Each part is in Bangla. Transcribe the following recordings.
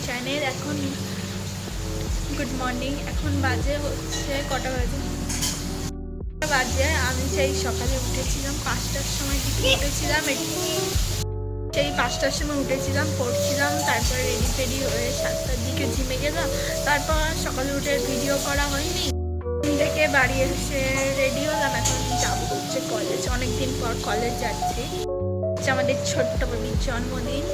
চ্যানেল। এখন গুড মর্নিং। এখন বাজে হচ্ছে কটা বাজে আমি সেই সকালে উঠেছিলাম 5টার সময় দিকে উঠেছিলাম। সেই 5টার সময় উঠেছিলাম, পড়ছিলাম, তারপরে রেডি ফেডি হয়ে 7টার দিকে জিমে গেলাম। তারপর সকালে উঠে ভিডিও করা হয়নি, থেকে বাড়ি এসে রেডি হলাম। এখন যাবো হচ্ছে কলেজ, অনেকদিন পর কলেজ যাচ্ছি। আমাদের ছোট্ট বেবির জন্মদিন,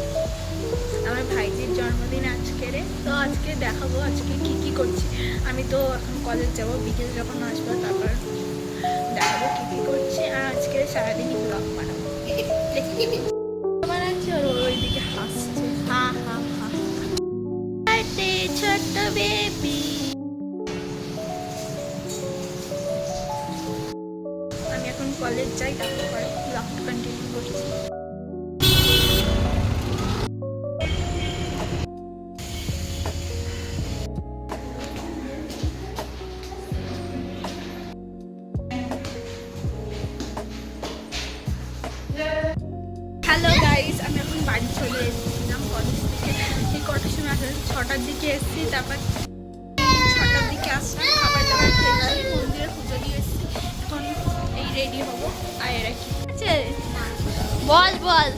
আমার ভাইজির জন্মদিন আজকের। তো আজকে দেখাবো আজকে কি করছি। আমি তো এখন কলেজ যাব, বিকেল যখন আসবো তারপর দেখাবো কি করছি। আর আজকে সারাদিনই ব্লগ বানাবো। বানাচ্ছি আর ওইদিকে হাসছে, হা হা হা। ছোট্ট বেবি, আমি এখন কলেজ যাই, তারপর ব্লগটা কন্টিনিউ করছি। হ্যালো গাইস, আমি এখন বাড়ি চলে এসেছিলাম কলেজ থেকে। এই কটার সময় আসলাম? 6টার দিকে এসেছি। তারপর 6টার দিকে আসলাম, খাবার দাবার খেলাম, মন্দিরে পুজো দিয়ে এসেছি। এখন এই রেডি হবো। আর এরা কি আছে বল বল।